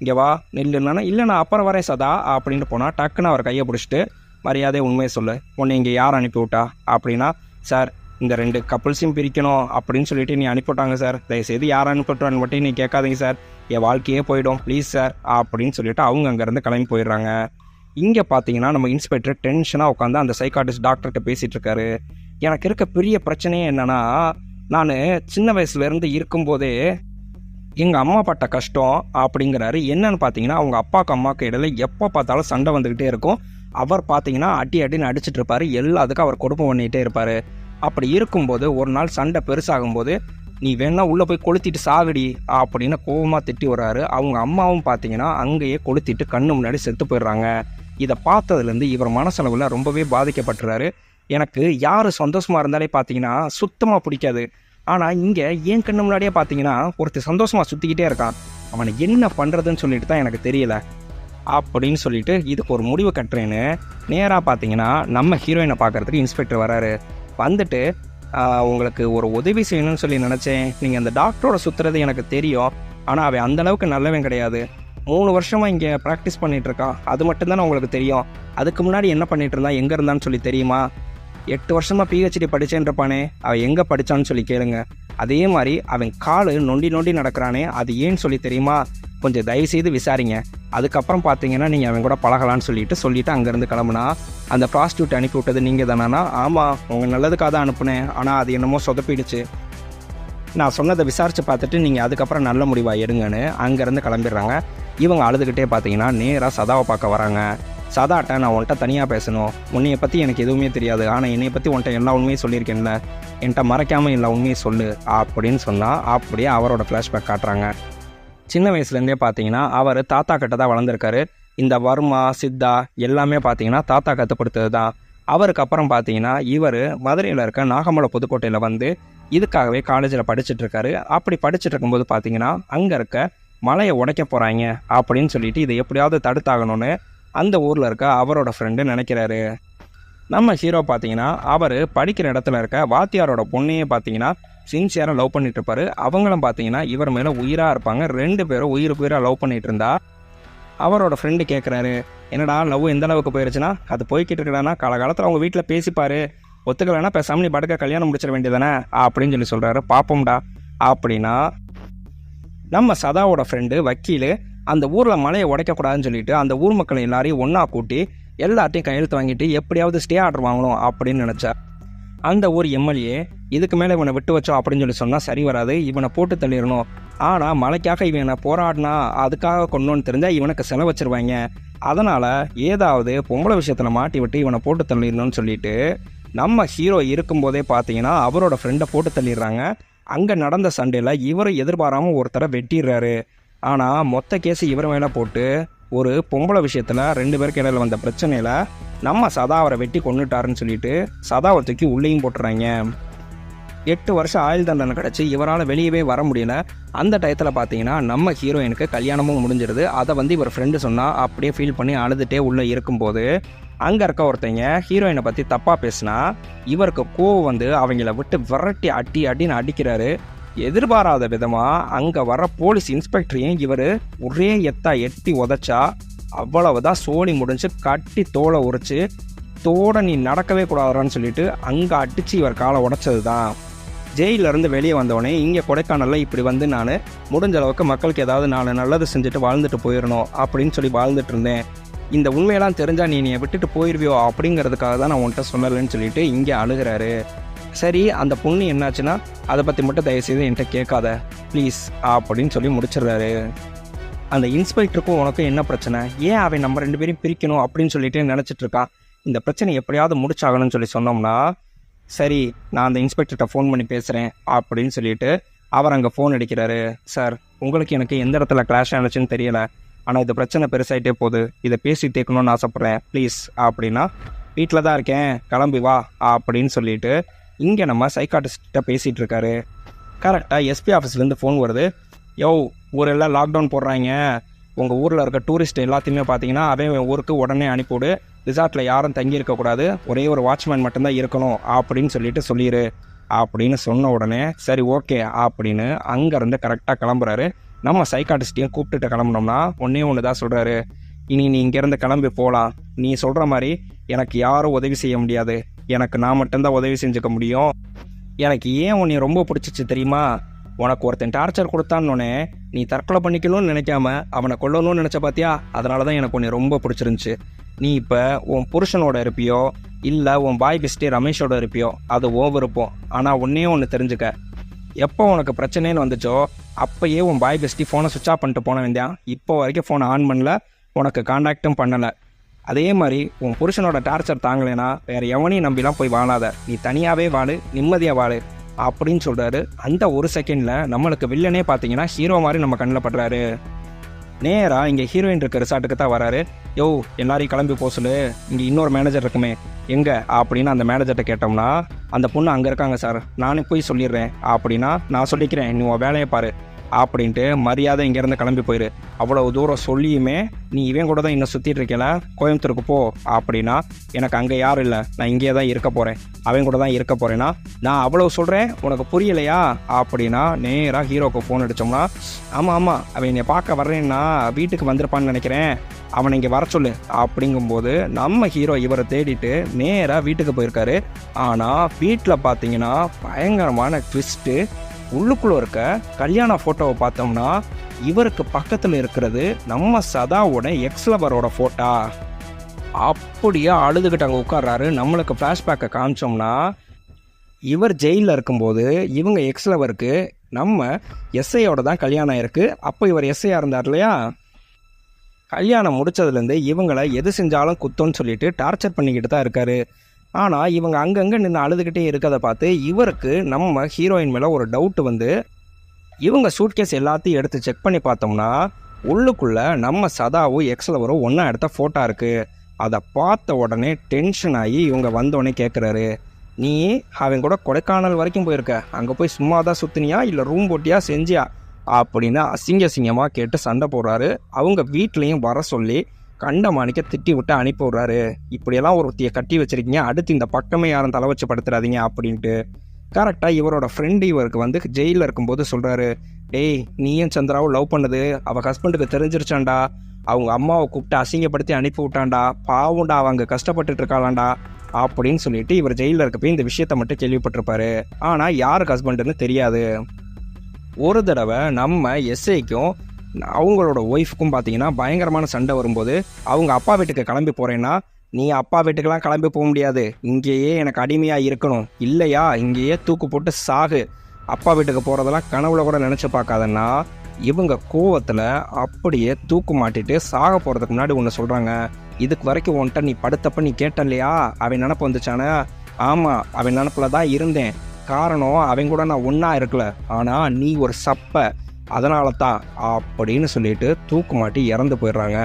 இங்கே வா நெல்லுன்னா, இல்லை நான் அப்புறம் வரேன் சதா அப்படின்ட்டு போனால் டக்குன்னு அவர் கையை பிடிச்சிட்டு, மரியாதை உண்மையை சொல்லு, உன்னை இங்கே யார் அனுப்பிவிட்டா அப்படின்னா, சார் இந்த 2 கப்புள்ஸையும் பிரிக்கணும் அப்படின்னு சொல்லிட்டு நீ அனுப்பிவிட்டாங்க சார், தயவுசெய்து யார் அனுப்பிவிட்டான்னு மட்டும் நீ கேட்காதீங்க சார், என் வாழ்க்கையே போயிடும் ப்ளீஸ் சார் அப்படின்னு சொல்லிட்டு அவங்க அங்கேருந்து கிளம்பி போயிடுறாங்க. இங்கே பார்த்தீங்கன்னா நம்ம இன்ஸ்பெக்டர் டென்ஷனாக உட்காந்து அந்த சைக்காட்டிஸ்ட் டாக்டர்கிட்ட பேசிகிட்டு இருக்காரு. எனக்கு இருக்க பெரிய பிரச்சனையே என்னென்னா, நான் சின்ன வயசுலேருந்து இருக்கும்போதே எங்கள் அம்மா பட்ட கஷ்டம் அப்படிங்கிறாரு. என்னன்னு பார்த்தீங்கன்னா, அவங்க அப்பாவுக்கு அம்மாவுக்கு இடையில எப்போ பார்த்தாலும் சண்டை வந்துக்கிட்டே இருக்கும். அவர் பார்த்தீங்கன்னா அடின்னு அடிச்சுட்டு இருப்பார், எல்லாத்துக்கும் அவர் கொடுமை பண்ணிகிட்டே இருப்பார். அப்படி இருக்கும்போது ஒரு நாள் சண்டை பெருசாகும்போது நீ வேணா உள்ளே போய் கொளுத்திட்டு சாகுடி அப்படின்னு கோபமாக திட்டி வர்றாரு. அவங்க அம்மாவும் பார்த்தீங்கன்னா அங்கேயே கொளுத்திட்டு கண்ணு முன்னாடி செத்து போயிடுறாங்க. இதை பார்த்ததுலேருந்து இவர் மனசளவில் ரொம்பவே பாதிக்கப்பட்டுறாரு. எனக்கு யார் சந்தோஷமாக இருந்தாலே பார்த்தீங்கன்னா சுத்தமாக பிடிக்காது. ஆனால் இங்கே என் கண்ணு முன்னாடியே பார்த்தீங்கன்னா ஒருத்தர் சந்தோஷமாக சுற்றிக்கிட்டே இருக்கான். அவனை என்ன பண்ணுறதுன்னு சொல்லிட்டு தான் எனக்கு தெரியல அப்படின்னு சொல்லிட்டு இதுக்கு ஒரு முடிவு கட்டுறேன்னு நேராக பார்த்தீங்கன்னா நம்ம ஹீரோயினை பார்க்குறதுக்கு இன்ஸ்பெக்டர் வராரு. வந்துட்டு உங்களுக்கு ஒரு உதவி செய்யணும்னு சொல்லி நினச்சேன். நீங்கள் அந்த டாக்டரோட சுற்றுறது எனக்கு தெரியும். ஆனால் அவன் அந்தளவுக்கு நல்லவன் கிடையாது. 3 வருஷமாக இங்கே ப்ராக்டிஸ் பண்ணிகிட்ருக்கான். அது மட்டும்தானே உங்களுக்கு தெரியும். அதுக்கு முன்னாடி என்ன பண்ணிகிட்டு இருந்தான், எங்கே இருந்தான்னு சொல்லி தெரியுமா? 8 வருஷமாக பிஹெச்டி படித்தேன்றப்பானே, அவன் எங்கே படித்தான்னு சொல்லி கேளுங்க. அதே மாதிரி அவன் கால் நொண்டி நொண்டி நடக்கிறானே, அது ஏன்னு சொல்லி தெரியுமா? கொஞ்சம் தயவுசெய்து விசாரிங்க. அதுக்கப்புறம் பார்த்தீங்கன்னா நீங்கள் அவன் கூட பழகலான்னு சொல்லிட்டு அங்கேருந்து கிளம்புனா, அந்த ப்ராஸ்டியூட் அனுப்பி விட்டது நீங்கள் தானா? ஆமாம், உங்கள் நல்லதுக்காக தான் அனுப்புனேன். ஆனால் அது என்னமோ சொதப்பிடுச்சு. நான் சொன்னதை விசாரித்து பார்த்துட்டு நீங்கள் அதுக்கப்புறம் நல்ல முடிவாக எடுங்கன்னு அங்கேருந்து கிளம்பிடுறாங்க. இவங்க அழுதுகிட்டே பார்த்தீங்கன்னா நேராக சதாவை பார்க்க வராங்க. சதாட்ட நான் உன்கிட்ட தனியாக பேசணும். உன்னையை பற்றி எனக்கு எதுவுமே தெரியாது, ஆனால் என்னை பற்றி உன்கிட்ட எல்லா உண்மையும் சொல்லியிருக்கேன்ல, என்கிட்ட மறைக்காமல் எல்லா உண்மையும் சொல்லு அப்படின்னு சொன்னால் அப்படியே அவரோட ஃப்ளாஷ்பேக் காட்டுறாங்க. சின்ன வயசுலேருந்தே பார்த்தீங்கன்னா அவர் தாத்தா கிட்ட தான் வளர்ந்துருக்காரு. இந்த வர்மா சித்தா எல்லாமே பார்த்தீங்கன்னா தாத்தா கற்றுக் கொடுத்தது தான். அவருக்கு அப்புறம் பார்த்தீங்கன்னா இவர் மதுரையில் இருக்க நாகமலை புதுக்கோட்டையில் வந்து இதுக்காகவே காலேஜில் படிச்சுட்ருக்காரு. அப்படி படிச்சுட்டு இருக்கும்போது பார்த்தீங்கன்னா அங்கே இருக்க மலையை உடைக்க போகிறாங்க அப்படின்னு சொல்லிட்டு இதை எப்படியாவது தடுத்தாகணும்னு அந்த ஊரில் இருக்க அவரோட ஃப்ரெண்டு நினைக்கிறாரு. நம்ம ஹீரோ பார்த்தீங்கன்னா அவர் படிக்கிற இடத்துல இருக்க வாத்தியாரோட பொண்ணையே பார்த்தீங்கன்னா சின்சியராக லவ் பண்ணிட்டு இருப்பாரு. அவங்களும் பார்த்தீங்கன்னா இவர் மேலே உயிராக இருப்பாங்க. 2 பேரும் உயிருக்கு உயிராக லவ் பண்ணிட்டு இருந்தா அவரோட ஃப்ரெண்டு கேட்குறாரு, என்னடா லவ் எந்த அளவுக்கு போயிடுச்சுன்னா? அது போய்கிட்டு இருக்கடானா காலகாலத்தில் அவங்க வீட்டில் பேசிப்பாரு, ஒத்துக்கலைன்னா பேசாமல் நீ படுக்க கல்யாணம் முடிச்சிட வேண்டியதானே அப்படின்னு சொல்கிறாரு. பார்ப்போம்டா அப்படின்னா நம்ம சதாவோட ஃப்ரெண்டு வக்கீல் அந்த ஊரில் மலையை உடைக்கக்கூடாதுன்னு சொல்லிட்டு அந்த ஊர் மக்கள் எல்லாரையும் ஒன்றா கூட்டி எல்லாத்தையும் கையெழுத்து வாங்கிட்டு எப்படியாவது ஸ்டே ஆர்டர் வாங்கணும் அப்படின்னு நினச்சார். அந்த ஊர் எம்எல்ஏ இதுக்கு மேலே இவனை விட்டு வச்சோம் அப்படின்னு சொன்னால் சரி வராது, இவனை போட்டு தள்ளிடணும். ஆனால் மலைக்காக இவனை போராடினா அதுக்காக கொண்டோன்னு தெரிஞ்சால் இவனுக்கு செலவு வச்சிருவாங்க. அதனால் ஏதாவது பொம்பளை விஷயத்தில் மாட்டி விட்டு இவனை போட்டு தள்ளிடணும்னு சொல்லிட்டு நம்ம ஹீரோ இருக்கும்போதே பார்த்தீங்கன்னா அவரோட ஃப்ரெண்டை போட்டு தள்ளிடுறாங்க. அங்கே நடந்த சண்டையில் இவர் எதிர்பாராமல் ஒருத்தரை வெட்டிடுறாரு. ஆனால் மொத்த கேஸு இவர் மேலே போட்டு ஒரு பொம்பளை விஷயத்தில் 2 பேருக்கு இடையில வந்த பிரச்சனையில் நம்ம சதாவரை வெட்டி கொண்டுட்டாருன்னு சொல்லிட்டு சதாவை தூக்கி உள்ளேயும் போட்டுறாங்க. 8 வருஷம் ஆயுள் தண்டனை கிடச்சி இவரால் வெளியவே வர முடியல. அந்த டயத்தில் பார்த்தீங்கன்னா நம்ம ஹீரோயினுக்கு கல்யாணமும் முடிஞ்சிருது. அதை இவர் ஃப்ரெண்டு சொன்னால் அப்படியே ஃபீல் பண்ணி அழுதுகிட்டே உள்ளே இருக்கும்போது அங்கே இருக்க ஒருத்தங்க ஹீரோயினை பற்றி தப்பாக பேசினா இவருக்கு கோவம் அவங்கள விட்டு விரட்டி அடின்னு அடிக்கிறாரு. எதிர்பாராத விதமாக அங்கே வர போலீஸ் இன்ஸ்பெக்டரையும் இவர் ஒரே எட்டி உதச்சா அவ்வளவுதான், சோழி முடிஞ்சு கட்டி தோலை உரிச்சு தோட நீ நடக்கவே கூடாதான்னு சொல்லிட்டு அங்கே அடித்து இவர் காலை உடைச்சது தான். ஜெயிலிருந்து வெளியே வந்தோடனே இங்கே கொடைக்கானலில் இப்படி நான் முடிஞ்ச அளவுக்கு மக்களுக்கு ஏதாவது நான் நல்லது செஞ்சுட்டு வாழ்ந்துட்டு போயிடணும் அப்படின்னு சொல்லி வாழ்ந்துட்டு இருந்தேன். இந்த உண்மையெல்லாம் தெரிஞ்சால் நீ விட்டுட்டு போயிடுவியோ அப்படிங்கிறதுக்காக தான் நான் உன்கிட்ட சொல்லலைன்னு சொல்லிட்டு இங்கே அழுகிறாரு. சரி, அந்த பொண்ணு என்னாச்சுன்னா அதை பற்றி மட்டும் தயவுசெய்து என்கிட்ட கேட்காத ப்ளீஸ் அப்படின்னு சொல்லி முடிச்சிடுறாரு. அந்த இன்ஸ்பெக்டருக்கும் உனக்கும் என்ன பிரச்சனை, ஏன் அவன் நம்ம 2 பேரையும் பிரிக்கணும் அப்படின்னு சொல்லிட்டு நினச்சிட்டு இருக்கான். இந்த பிரச்சனை எப்படியாவது முடிச்சாகணும்னு சொல்லி சொன்னோம்னா சரி நான் அந்த இன்ஸ்பெக்டர்கிட்ட ஃபோன் பண்ணி பேசுகிறேன் அப்படின்னு சொல்லிட்டு அவர் அங்கே ஃபோன் அடிக்கிறாரு. சார், உங்களுக்கு எனக்கு எந்த இடத்துல கிளாஷ் ஆனிச்சுன்னு தெரியலை, ஆனால் இந்த பிரச்சனை பெருசாகிட்டே போகுது, இதை பேசி தேக்கணும்னு ஆசைப்பட்றேன் ப்ளீஸ் அப்படின்னா வீட்டில் தான் இருக்கேன் கிளம்பி வா அப்படின்னு சொல்லிட்டு இங்கே நம்ம சைக்காட்டிஸ்ட்டை பேசிகிட்டு இருக்காரு. கரெக்டாக எஸ்பி ஆஃபீஸ்லேருந்து ஃபோன் வருது. யோ, ஊரெல்லாம் லாக்டவுன் போடுறாங்க, உங்கள் ஊரில் இருக்க டூரிஸ்ட் எல்லாத்தையுமே பார்த்தீங்கன்னா அவன் ஊருக்கு உடனே அனுப்பிவிடு, ரிசார்ட்டில் யாரும் தங்கி இருக்கக்கூடாது, ஒரே ஒரு வாட்ச்மேன் மட்டும்தான் இருக்கணும் அப்படின்னு சொல்லிடு அப்படின்னு சொன்ன உடனே சரி ஓகே அப்படின்னு அங்கேருந்து கரெக்டாக கிளம்புறாரு. நம்ம சைக்காட்டிஸ்ட்டையும் கூப்பிட்டுட்டு கிளம்புனோம்னா ஒன்று தான் சொல்கிறாரு, இனி நீ இங்கேருந்து கிளம்பி போகலாம், நீ சொல்கிற மாதிரி எனக்கு யாரும் உதவி செய்ய முடியாது, எனக்கு நான் மட்டும்தான் உதவி செஞ்சுக்க முடியும். எனக்கு ஏன் உன்னை ரொம்ப பிடிச்சிச்சு தெரியுமா, உனக்கு ஒருத்தன் டார்ச்சர் கொடுத்தான்னொன்னே நீ தற்கொலை பண்ணிக்கணும்னு நினைக்காம அவனை கொல்லணும்னு நினச்ச பார்த்தியா, அதனால தான் எனக்கு உன்னை ரொம்ப பிடிச்சிருந்துச்சு. நீ இப்போ உன் புருஷனோட இருப்பியோ இல்லை உன் பாய் பெஸ்டி ரமேஷோட இருப்பியோ அது விருப்பம். ஆனால் ஒன்று தெரிஞ்சுக்க, எப்போ உனக்கு பிரச்சனைன்னு வந்துச்சோ அப்போயே உன் பாய் பெஸ்டி ஃபோனை சுவிட்ச் ஆஃப் பண்ணிட்டு போன வேண்டியான், இப்போ வரைக்கும் ஃபோனை ஆன் பண்ணல, உனக்கு கான்டாக்டும் பண்ணலை. அதே மாதிரி உன் புருஷனோட டார்ச்சர் தாங்கலைன்னா வேறு எவனையும் நம்பிலாம் போய் வாழாத, நீ தனியாகவே வாழு, நிம்மதியாக வாழு அப்படின்னு சொல்கிறாரு. அந்த ஒரு செகண்டில் நம்மளுக்கு வில்லனே பார்த்தீங்கன்னா ஹீரோ மாதிரி நம்ம கண்ணில் படுறாரு. நேராக இங்கே ஹீரோயின் இருக்க ரிசார்ட்டுக்கு தான் வராரு. யோ எல்லாரையும் கிளம்பி போக சொல்லு, இங்கே இன்னொரு மேனேஜர் இருக்குமே எங்கே அப்படின்னு அந்த மேனேஜர்கிட்ட கேட்டோம்னா, அந்த பொண்ணு அங்கே இருக்காங்க சார், நானே போய் சொல்லிடுறேன் அப்படின்னா, நான் சொல்லிக்கிறேன் நீ உன் வேலையை பாரு அப்படின்ட்டு மரியாதை இங்கேருந்து கிளம்பி போயிரு. அவ்வளோ தூரம் சொல்லியுமே நீ இவன் கூட தான் இன்னும் சுற்றிட்டு இருக்கல, கோயம்புத்தூருக்கு போ அப்படின்னா, எனக்கு அங்கே யாரும் இல்லை, நான் இங்கே தான் இருக்க போகிறேன், அவன் கூட தான் இருக்க போகிறேன்னா, நான் அவ்வளோ சொல்கிறேன் உனக்கு புரியலையா அப்படின்னா நேராக ஹீரோக்கு ஃபோன் அடித்தோம்னா, ஆமாம் அவன் என்னை பார்க்க வர்றேன்னா வீட்டுக்கு வந்திருப்பான்னு நினைக்கிறேன், அவனை இங்கே வர சொல்லு அப்படிங்கும்போது நம்ம ஹீரோ இவரை தேடிட்டு நேராக வீட்டுக்கு போயிருக்காரு. ஆனால் வீட்டில் பார்த்தீங்கன்னா பயங்கரமான ட்விஸ்ட்டு. உள்ளுக்குள்ளே இருக்க கல்யாண ஃபோட்டோவை பார்த்தோம்னா இவருக்கு பக்கத்தில் இருக்கிறது நம்ம சதாவோட எக்ஸ்லவரோட ஃபோட்டோ. அப்படியே அழுதுகிட்டு அங்கே உட்கார்றாரு. நம்மளுக்கு ஃப்ளாஷ்பேக்கை காமிச்சோம்னா, இவர் ஜெயிலில் இருக்கும்போது இவங்க எக்ஸ்லவருக்கு நம்ம எஸ்ஐயோட தான் கல்யாணம் ஆயிருக்கு. அப்போ இவர் எஸ்ஐயாக இருந்தார் இல்லையா, கல்யாணம் முடித்ததுலேருந்து இவங்களை எது செஞ்சாலும் குத்தோன்னு சொல்லிட்டு டார்ச்சர் பண்ணிக்கிட்டு தான் இருக்காரு. ஆனால் இவங்க அங்கங்கே நின்று அழுதுகிட்டே இருக்கிறத பார்த்து இவருக்கு நம்ம ஹீரோயின் மேலே ஒரு டவுட்டு வந்து, இவங்க சூட்கேஸ் எல்லாத்தையும் எடுத்து செக் பண்ணி பார்த்தோம்னா உள்ளுக்குள்ளே நம்ம சதாவும் எக்ஸ்லவரும் ஒன்றா எடுத்த ஃபோட்டோ இருக்குது. அதை பார்த்த உடனே டென்ஷன் ஆகி இவங்க வந்தோடனே கேட்குறாரு, நீ அவன் கூட கொடைக்கானல் வரைக்கும் போயிருக்க, அங்கே போய் சும்மா தான் சுற்றினியா இல்லை ரூம் போட்டியா செஞ்சியா அப்படின்னு அசிங்கமாக கேட்டு சண்டை போடுறாரு. அவங்க வீட்லேயும் வர சொல்லி கண்டமானிக்க திட்டி விட்டு அனுப்பி விட்றாரு. இப்படியெல்லாம் ஒருத்தியை கட்டி வச்சிருக்கீங்க, அடுத்து இந்த பக்கமே யாரும் தலை வச்சு படுத்துறாதீங்க அப்படின்ட்டு. கரெக்டாக இவரோட ஃப்ரெண்டு இவருக்கு வந்து ஜெயிலில் இருக்கும்போது சொல்கிறாரு, டேய் நீயும் சந்திராவும் லவ் பண்ணது அவள் ஹஸ்பண்டுக்கு தெரிஞ்சிருச்சாண்டா, அவங்க அம்மாவை கூப்பிட்டு அசிங்கப்படுத்தி அனுப்பி விட்டான்டா, பாவுண்டா அவங்க கஷ்டப்பட்டுட்டு இருக்காளாண்டா அப்படின்னு சொல்லிட்டு இவர் ஜெயிலில் இருக்கப்போ இந்த விஷயத்த மட்டும் கேள்விப்பட்டிருப்பாரு. ஆனால் யாருக்கு ஹஸ்பண்டுன்னு தெரியாது. ஒரு தடவை நம்ம எஸ்ஐக்கும் அவங்களோட ஒய்ஃபுக்கும் பார்த்தீங்கன்னா பயங்கரமான சண்டை வரும்போது, அவங்க அப்பா வீட்டுக்கு கிளம்பி போகிறேன்னா, நீ அப்பா வீட்டுக்கெல்லாம் கிளம்பி போக முடியாது, இங்கேயே எனக்கு அடிமையாக இருக்கணும், இல்லையா இங்கேயே தூக்கு போட்டு சாகு, அப்பா வீட்டுக்கு போகிறதெல்லாம் கனவுல கூட நினச்சி பார்க்காதன்னா, இவங்க கோவத்தில் அப்படியே தூக்கு மாட்டிட்டு சாக போகிறதுக்கு முன்னாடி ஒன்று சொல்கிறாங்க, இதுக்கு வரைக்கும் உன்ட்ட நீ படுத்தப்ப நீ கேட்ட இல்லையா அவன் நினப்பு வந்துச்சானே, ஆமாம் அவன் நினப்பில் தான் இருந்தேன், காரணம் அவன் கூட நான் ஒன்றா இருக்கல, ஆனால் நீ ஒரு சப்பை, அதனால தான் அப்படின்னு சொல்லிட்டு தூக்கு மாட்டி இறந்து போயிடுறாங்க.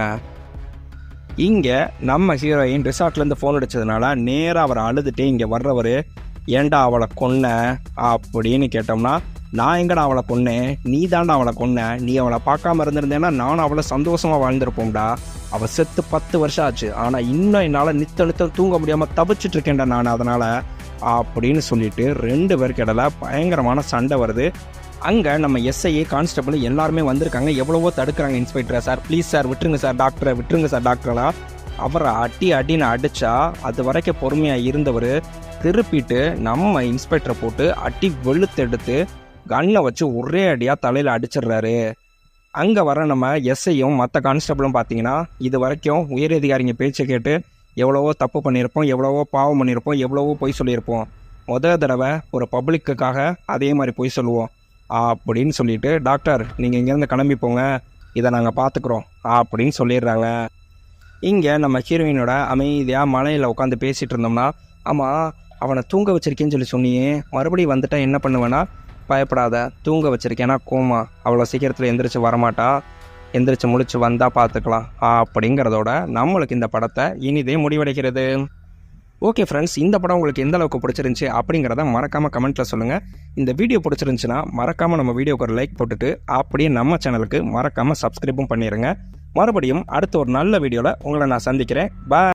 இங்கே நம்ம ஹீரோயின் ரிசார்ட்லேருந்து ஃபோன் அடித்ததுனால நேராக அவரை அழுதுகிட்டே இங்கே வர்றவர், ஏண்டா அவளை கொன்ன அப்படின்னு கேட்டோம்னா, நான் எங்கடா அவளை கொன்னேன், நீ தாண்டா அவளை கொன்ன, நீ அவளை பார்க்காம இருந்திருந்தேன்னா நானும் அவளை சந்தோஷமாக வாழ்ந்துருப்போம்டா, அவள் செத்து 10 வருஷம் ஆச்சு, ஆனால் இன்னும் என்னால் நித்தம் தூங்க முடியாமல் தவிச்சிட்டு இருக்கேன்டா நான் அதனால் அப்படின்னு சொல்லிட்டு 2 பேருக்கு இடையில பயங்கரமான சண்டை வருது. அங்கே நம்ம எஸ்ஐஏ கான்ஸ்டபிள் எல்லாருமே வந்திருக்காங்க. எவ்வளவோ தடுக்கிறாங்க, இன்ஸ்பெக்டரை சார் ப்ளீஸ் சார் விட்டுருங்க சார் டாக்டரை விட்டுருங்க சார் டாக்டரெலாம். அவரை அடின்னு அடித்தா அது வரைக்கும் பொறுமையாக இருந்தவர் திருப்பிட்டு நம்ம இன்ஸ்பெக்டரை போட்டு அடி வெளுத்தெடுத்து கன்னை வச்சு ஒரே அடியாக தலையில் அடிச்சிடுறாரு. அங்கே வர நம்ம எஸ்ஐயும் மற்ற கான்ஸ்டபிளும் பார்த்தீங்கன்னா இது வரைக்கும் உயரதிகாரிங்க பேச்சை கேட்டு எவ்வளவோ தப்பு பண்ணியிருப்போம், எவ்வளவோ பாவம் பண்ணியிருப்போம், எவ்வளவோ பொய் சொல்லியிருப்போம், தடவை ஒரு பப்ளிக்குக்காக அதே மாதிரி பொய் சொல்லுவோம் அப்படின்னு சொல்லிட்டு, டாக்டர் நீங்கள் இங்கேருந்து கிளம்பி போங்க, இதை நாங்கள் பார்த்துக்குறோம் அப்படின்னு சொல்லிடுறாங்க. இங்கே நம்ம ஹீரோயினோட அமைதியாக மலையில் உட்காந்து பேசிகிட்டு இருந்தோம்னா, ஆமாம் அவனை தூங்க வச்சிருக்கேன்னு சொல்லி சொன்னியே, மறுபடியும் வந்துட்டா என்ன பண்ணுவேன்னா, பயப்படாத தூங்க வச்சிருக்கேன்னா கோமா, அவ்வளோ சீக்கிரத்தில் எந்திரிச்சு வரமாட்டா, எந்திரிச்சு முழிச்சு வந்தால் பார்த்துக்கலாம் அப்படிங்கிறதோட நம்மளுக்கு இந்த படத்தை இனிதே முடிவடைகிறது. ஓகே ஃப்ரெண்ட்ஸ், இந்த படம் உங்களுக்கு எந்த அளவுக்கு பிடிச்சிருந்துச்சி அப்படிங்கிறத மறக்காமல் கமெண்ட்டில் சொல்லுங்கள். இந்த வீடியோ பிடிச்சிருந்துச்சுன்னா மறக்காமல் நம்ம வீடியோக்கு ஒரு லைக் போட்டுட்டு அப்படியே நம்ம சேனலுக்கு மறக்காமல் சப்ஸ்கிரைபும் பண்ணிடுங்க. மறுபடியும் அடுத்த ஒரு நல்ல வீடியோவில் உங்களை நான் சந்திக்கிறேன். பாய்.